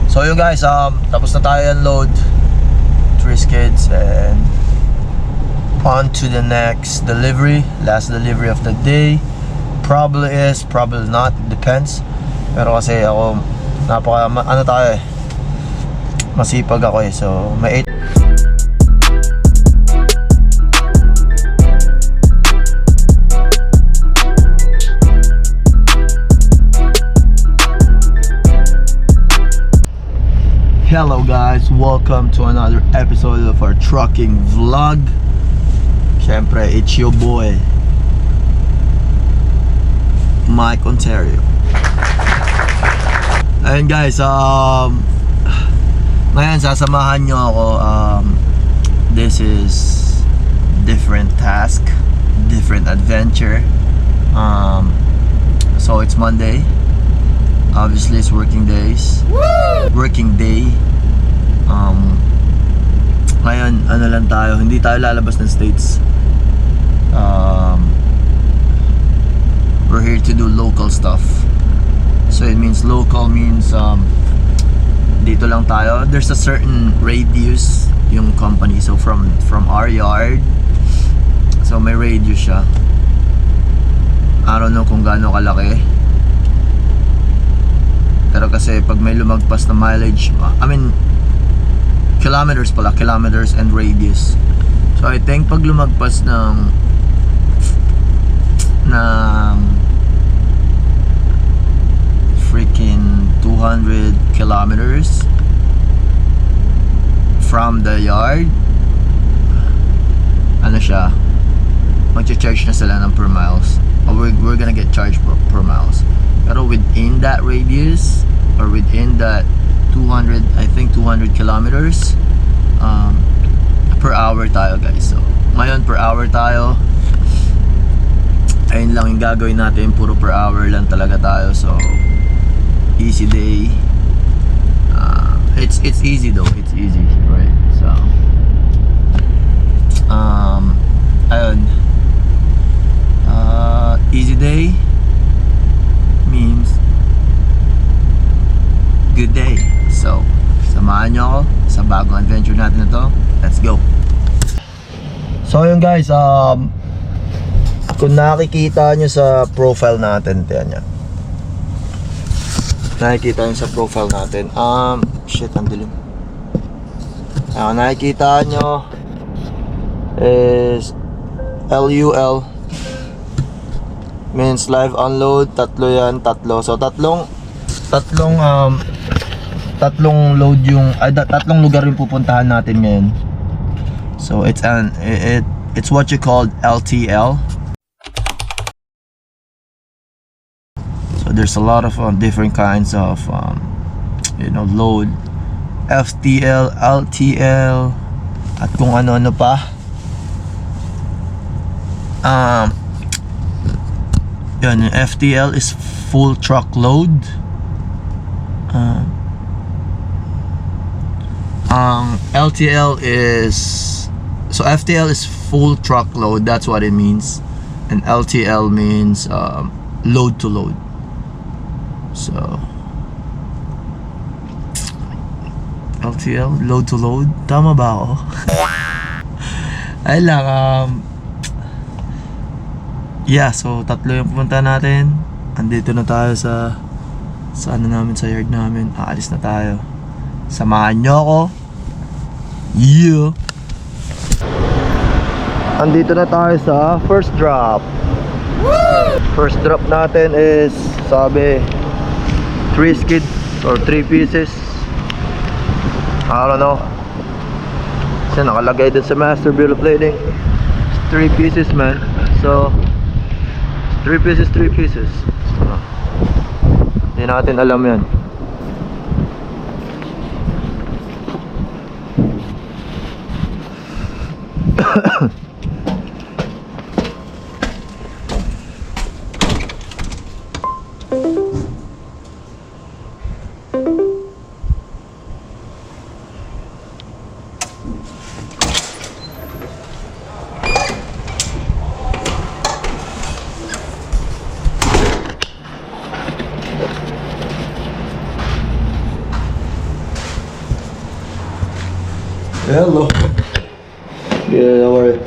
So yun guys, tapos na tayo unload 3 skids and on to the next delivery. Last delivery of the day. Probably is, probably not, depends. Pero kasi ako ano tayo eh, masipag ako eh. So may 8. Hello guys, welcome to another episode of our trucking vlog. Siyempre, it's your boy Mike Ontario. Ayun guys, ngayon sasamahan nyo ako. This is different task, different adventure. So it's Monday. Obviously it's working days. Working day. Ngayon ano lang tayo, hindi tayo lalabas ng States. We're here to do local stuff. So it means local means dito lang tayo. There's a certain radius yung company. So from our yard, so may radius siya. I don't know kung gaano kalaki. Pero kasi pag may lumagpas na mileage, I mean kilometers pala, kilometers and radius. So I think pag lumagpas ng freaking 200 kilometers from the yard, ano siya, mag-charge na sila ng per miles. Or we're gonna get charged per miles. Pero within that radius or within that 200, I think 200 kilometers, per hour tayo guys. So ngayon per hour tayo. Ayun lang yung gagawin natin, puro per hour lang talaga tayo. So easy day. It's easy though, it's easy, right? So ayun, easy day means good day. So samahan nyo ako sa bagong adventure natin na to. Let's go. So yun guys, kung nakikita nyo sa profile natin, tiyan nyo, nakikita nyo sa profile natin, shit, ang dilim. Nakikita nyo is LUL means live unload. Tatlo yan, tatlo. So tatlong load yung tatlong lugar yung pupuntahan natin ngayon. So it's what you call LTL. So there's a lot of different kinds of load. FTL, LTL, at kung ano-ano pa. Yun, FTL is full truckload. LTL is, so FTL is full truckload, that's what it means, and LTL means load to load. So LTL, load to load, tama ba ako? Ay lang, yeah, so tatlo yung pupunta natin. Andito na tayo sa ano namin, sa yard namin. Aalis na tayo. Samahan nyo ako. Yeah. Andito na tayo sa first drop. First drop natin is, sabi, 3 skids or 3 pieces. I don't know. Kasi nakalagay din sa master bill of lading, 3 pieces man. So 3 pieces. Hindi natin alam yan. Hello. Yeah, don't worry.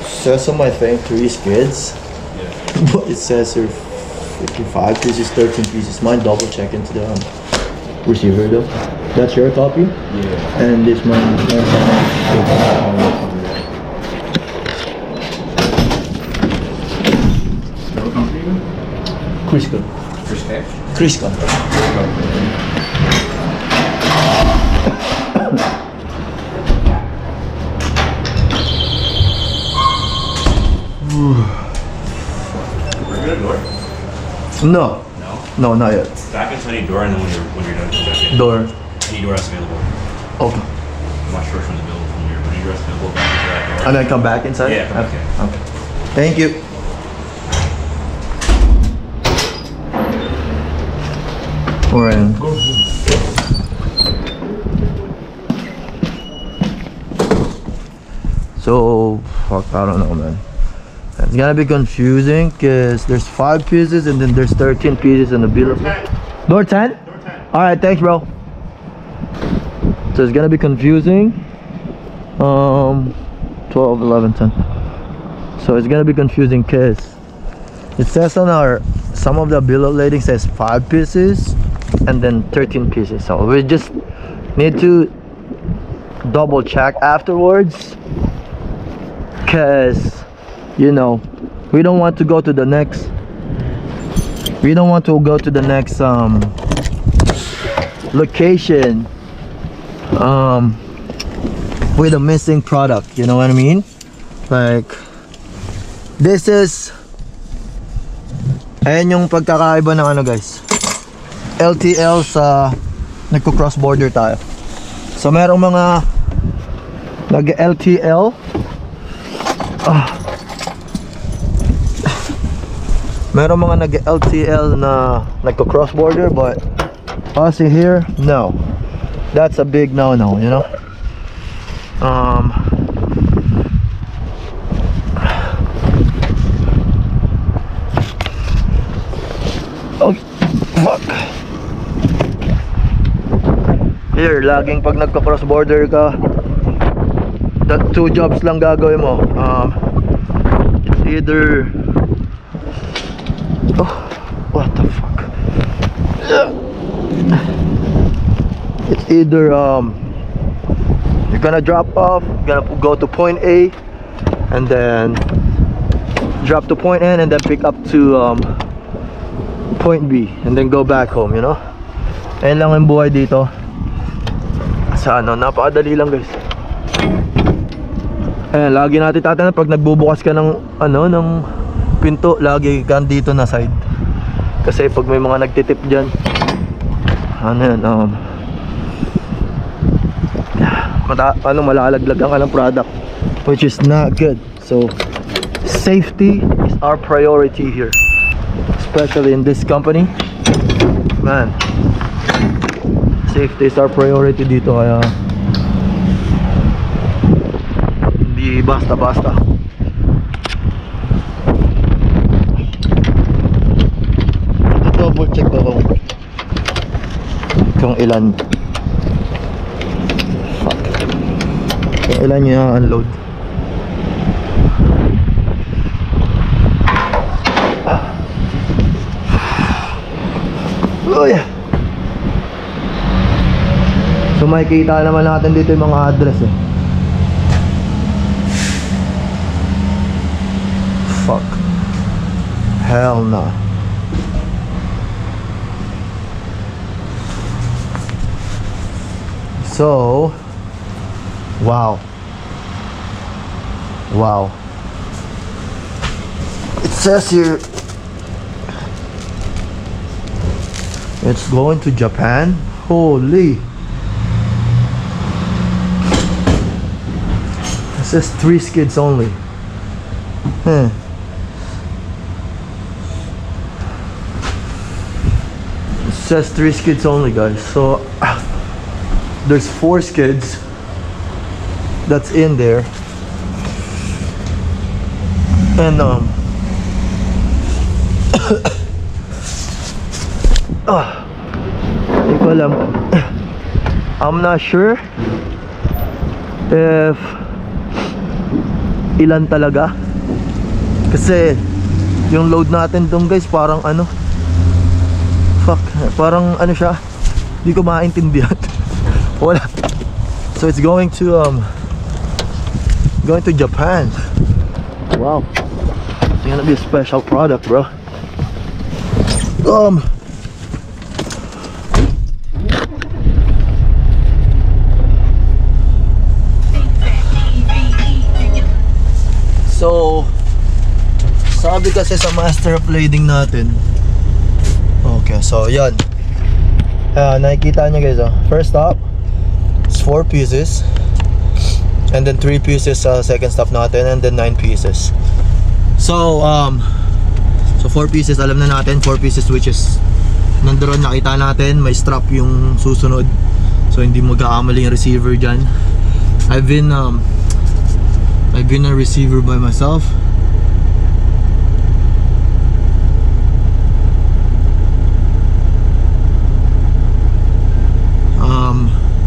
Says on my thing 3 skids. Yeah. But it says here 55 pieces, 13 pieces. Mine double check into the receiver though. That's your copy? Yeah. And this one. Crisco. Crisco. We're good, door? No. No? No, not yet. Back into any door and then when you're done, come back in. Door. Any door that's available. Okay. I'm not sure which one's available from here, but any door that's available back into that door. And then come back inside? Yeah, come back in. Okay. Thank you. We're in. So, fuck, I don't know, man. It's gonna be confusing because there's 5 pieces and then there's 13 pieces in the bill. Door 10? Alright, thanks, bro. So it's gonna be confusing. 12, 11, 10. So it's gonna be confusing because it says on our, some of the bill of lading says 5 pieces and then 13 pieces. So we just need to double check afterwards. Because, you know, we don't want to go to the next location with a missing product, you know what I mean? Like, this is, ayan yung pagkakaiba ng ano guys, LTL sa nagko-cross border tayo. So merong mga nag-LTL, merong mga nag-LTL na nagko-cross border, but us here, no. That's a big no-no, you know? Oh, fuck. Here, laging pag nagko-cross border ka, that 2 jobs lang gagawin mo. It's either, oh, what the fuck? It's either you're gonna drop off, you're gonna go to point A, and then drop to point N, and then pick up to point B, and then go back home, you know? Ayan lang ang buhay dito. Sa ano, napakadali lang guys. Ayan, lagi natin tatanan pag nagbubukas ka ng ano, ng pinto, lagi ka dito na side. Kasi pag may mga nagtitip dyan, ano yan, malalaglagan ka ng product, which is not good. So safety is our priority here, especially in this company, man. Safety is our priority dito, kaya hindi basta-basta. Double check ko kung ilan, fuck, kung ilan yung unload. Oh yeah. So makikita naman natin dito yung mga address eh. Fuck. Hell no. So, wow. Wow. It says here it's going to Japan. Holy. It says 3 skids only. It says 3 skids only, guys. So there's 4 skids that's in there, and ko alam. I'm not sure if ilan talaga. Kasi yung load natin dun guys, parang ano, parang ano siya, hindi ko maintindihan. Wala. So it's going to Japan. Wow. It's gonna be a special product, bro. So sabi kasi sa master of blading natin. Okay, so yan. Nakikita nyo guys, first stop is 4 pieces, and then 3 pieces sa second stop natin, and then 9 pieces. So 4 pieces alam na natin, 4 pieces, which is nandoon nakita natin may strap yung susunod, so hindi magkakamali yung receiver dyan. I've been a receiver by myself.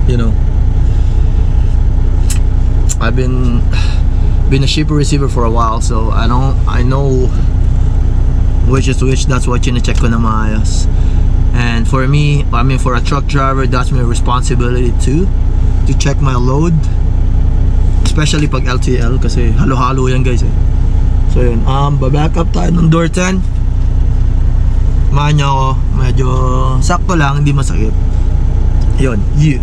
You know, I've been a shipper receiver for a while, so I know which is which. That's what chine-check ko na maayos. And for me, I mean for a truck driver, that's my responsibility too, to check my load, especially pag LTL kasi halo-halo yan guys eh. So yun, baback up tayo ng door 10. Mahan niyo ako, medyo sakto lang, hindi masakit. Yun, yeah.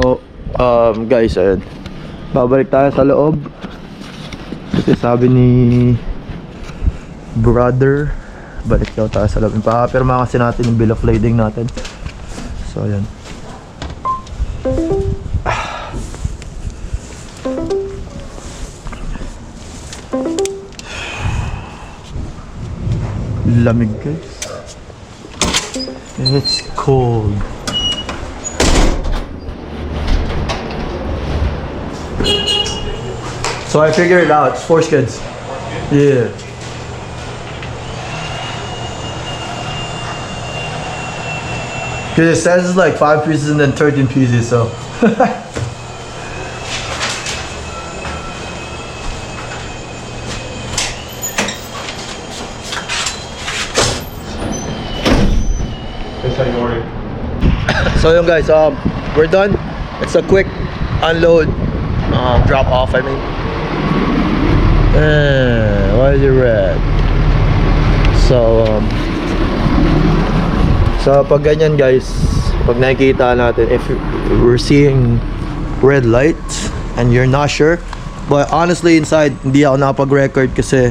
So, guys, ayun. Babalik tayo sa loob. Kasi sabi ni brother, balik daw tayo sa loob. Papirma kasi natin yung bill of lading natin. So, ayun. Lamig guys. It's cold. So I figured it out. It's 4 skids. Yeah. Because it says it's like 5 pieces and then 13 pieces, so. That's how you order. So yun guys, we're done. It's a quick unload, drop off I mean. Why is it red? So pag ganyan guys, pag nakikita natin, if we're seeing red lights and you're not sure, but honestly inside hindi ako nakapag-record kasi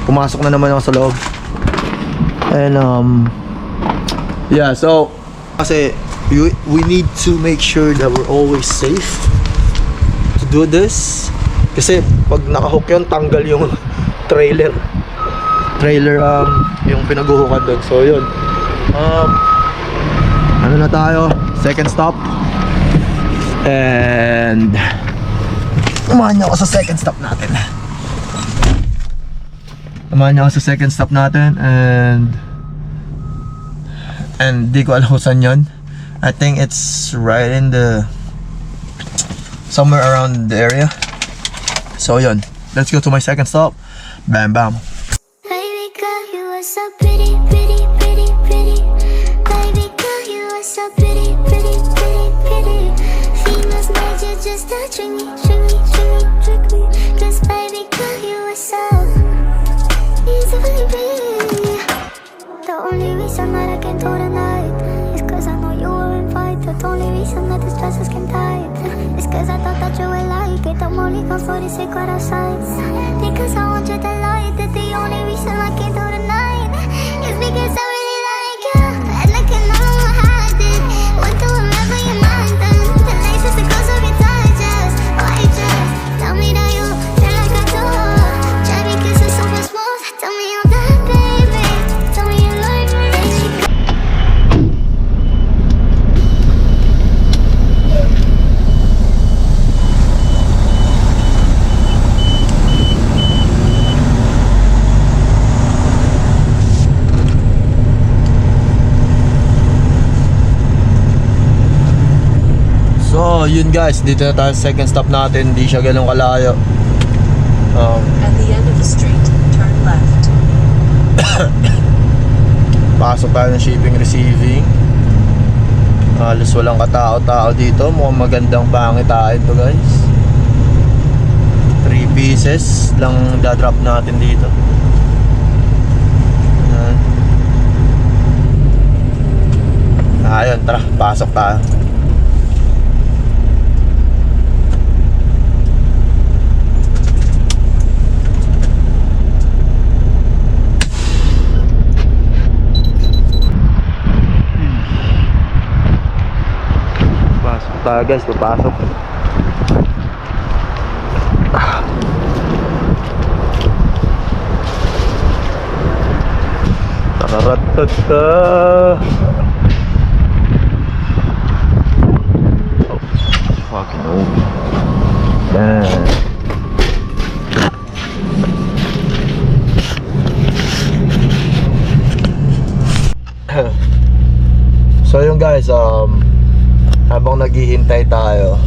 pumasok na naman ako sa loob. And yeah, so kasi we need to make sure that we're always safe to do this. Kasi pag nakahook yun, tanggal yung trailer yung pinaghuhukan doon. So yun, ano na tayo, second stop, and samahan niyo ako sa second stop natin. And di ko alam kung saan yun. I think it's right in the somewhere around the area. So yun, let's go to my second stop. Bam bam. Baby girl, you are so pretty, pretty, pretty, pretty. Baby girl, you are so pretty, pretty, pretty, pretty. Females need you just to trick me, trick me, trick me, trick me. 'Cause baby girl, you are so easy for me. The only reason that I can do tonight is 'cause I know you were invited. The only reason that this dress is skin tight is 'cause I thought that you would like it. I'm only gone for the secret outside. Because I want you to like that. The only reason I can do tonight is because I really like you. And I can no longer hide it. We'll do whatever you mind then. The nights is the close of your touches. Why just tell me that you feel like I do? Try because it's super smooth. Tell me I'm that baby. Tell me you like me. So yun guys, dito na tayo sa second stop natin. Hindi siya ganun kalayo. At the end of the street, turn left. Pasok tayo ng shipping receiving. Halos walang katao-tao dito. Mukhang magandang pangitain to guys. 3 pieces lang dadrop natin dito. Ayan. Ayun, tara, pasok tayo. Pasok tayo guys, papasok. Tararatata. Oh, fucking old. Damn. So yun guys, habang naghihintay tayo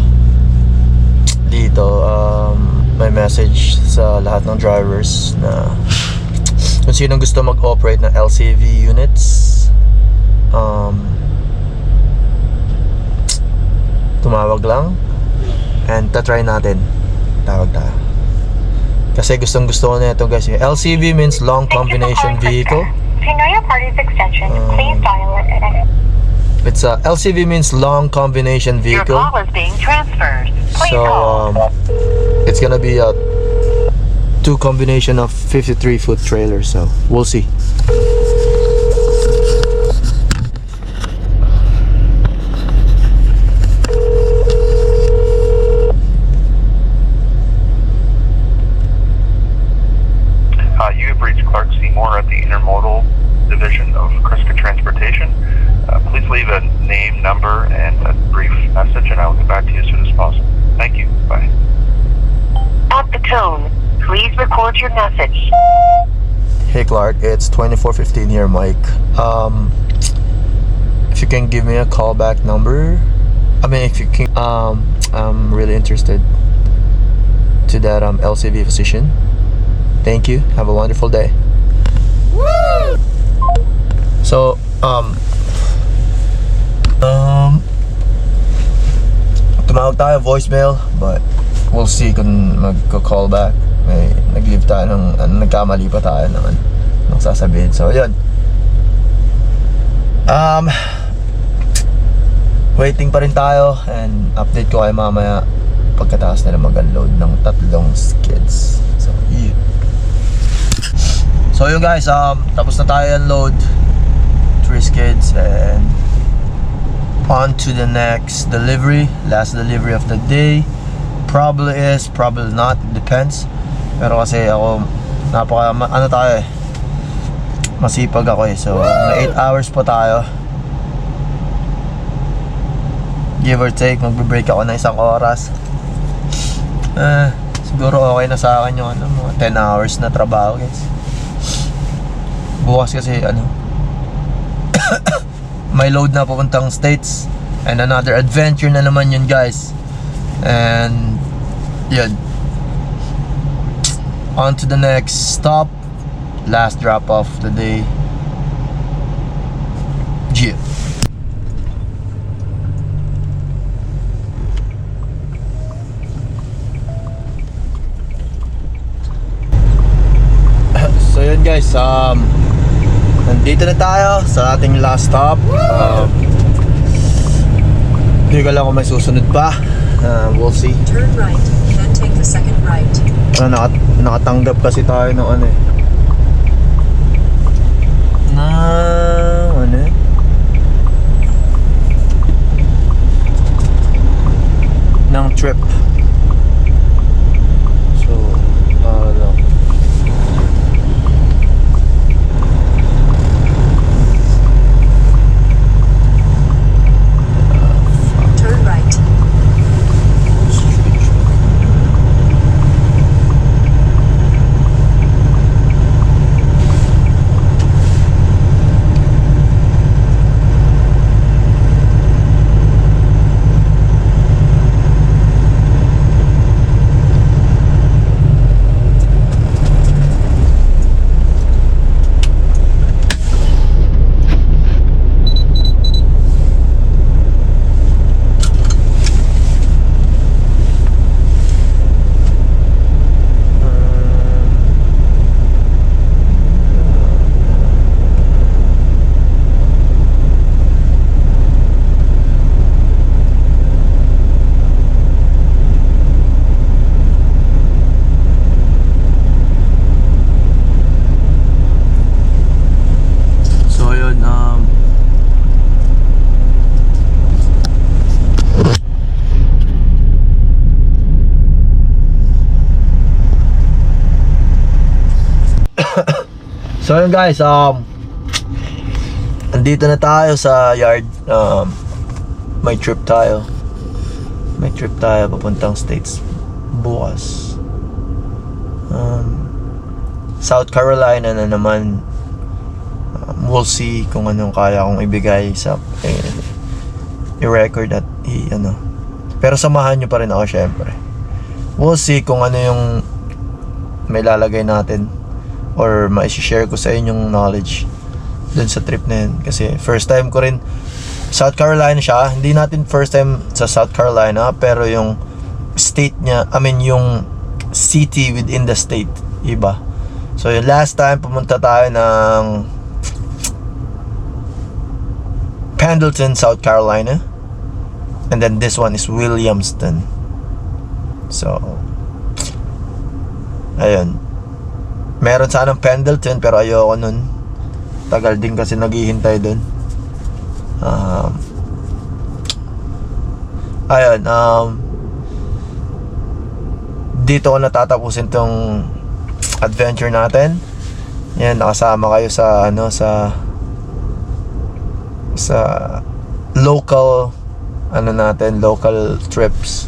dito, may message sa lahat ng drivers na kung sino gusto mag-operate ng LCV units, tumawag lang and tatry natin. Tawag tayo kasi gustong gusto ko na ito guys. LCV means long combination vehicle. If you know your party's extension, please dial it at It's LCV means long combination Your vehicle. call is being transferred. Please So hold. it's gonna be a 2 combination of 53-foot trailers. So we'll see. You have reached Clark Seymour at the Intermodal Division of Kriska Transportation. Please leave a name, number, and a brief message, and I will get back to you as soon as possible. Thank you. Bye. At the tone, please record your message. Hey Clark, it's 2415 here, Mike. If you can give me a callback number, I mean, if you can, I'm really interested to that LCV position. Thank you. Have a wonderful day. Woo! So, tumawag tayo, voicemail, but we'll see kung magko-call back. May nag-leave tayo ng nagkamali pa tayo ng sasabihin. So, yun. Waiting pa rin tayo and update ko kayo mamaya pagkatapos nila mag-unload ng 3 skids. So, yeah. So yun guys, tapos na tayo unload 3 skids and on to the next delivery, last delivery of the day. Probably is, probably not, it depends. Pero kasi ako, ano tayo eh, masipag ako eh. So, may 8 hours pa tayo. Give or take, magbe-break ako ng 1 oras. Siguro okay na sa akin yung mga 10 hours na trabaho, guys. Bukas kasi may load na papuntang States. And another adventure na naman yun, guys. And yun, on to the next stop. Last drop off the day. Yeah. So yun, guys, nandito na tayo sa ating last stop. Hindi ko lang kung may susunod pa. We'll see. Turn right, then take the second right. Nakatanggap kasi tayo ng ng trip. So, Turn right. So yun, guys, andito na tayo sa yard. May trip tayo papuntang States bukas. South Carolina na naman. We'll see kung anong kaya kong ibigay sa i-record at pero samahan nyo pa rin ako, syempre. We'll see kung ano yung may lalagay natin or ma-share ko sa inyong knowledge dun sa trip na yun. Kasi first time ko rin South Carolina siya. Hindi natin first time sa South Carolina, pero yung state niya, yung city within the state, iba. So yung last time pumunta tayo ng Pendleton, South Carolina, and then this one is Williamston. So ayun, meron sanang Pendleton pero ayoko nun. Tagal din kasi naghihintay dun. Dito ko natatapusin tong adventure natin. Yan, nakasama kayo sa sa local local trips.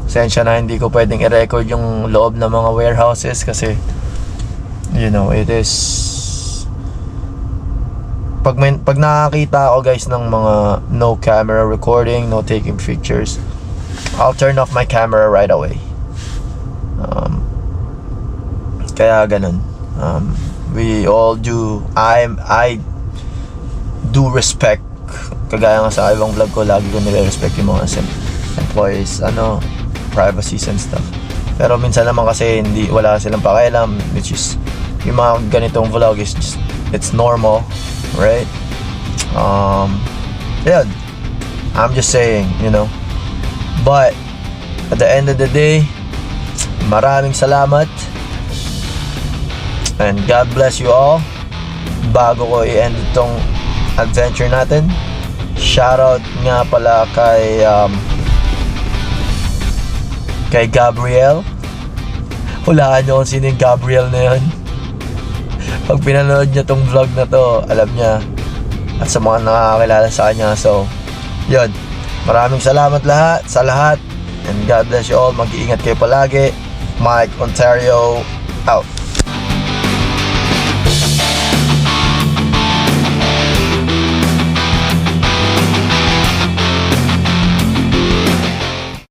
Sensya na hindi ko pwedeng i-record yung loob ng mga warehouses kasi it is pag nakakita ako, guys, ng mga no camera recording, no taking pictures, I'll turn off my camera right away. Kaya ganun. We all do. I do respect. Kagaya nga sa ibang vlog ko, lagi ko nire-respect yung mga employees, privacies and stuff. Pero minsan naman kasi wala silang pakialam, which is yung mga ganitong vlog is just, it's normal, right? Yeah, I'm just saying, but at the end of the day, maraming salamat and God bless you all. Bago ko i-end itong adventure natin, shoutout nga pala kay kay Gabriel. Hulaan nyo kung sino yung Gabriel na yun. Pag pinanood niya tong vlog na to, alam niya. At sa mga nakakakilala sa kanya. So, yun. Maraming salamat sa lahat. And God bless you all. Mag-iingat kayo palagi. Mike Ontario out.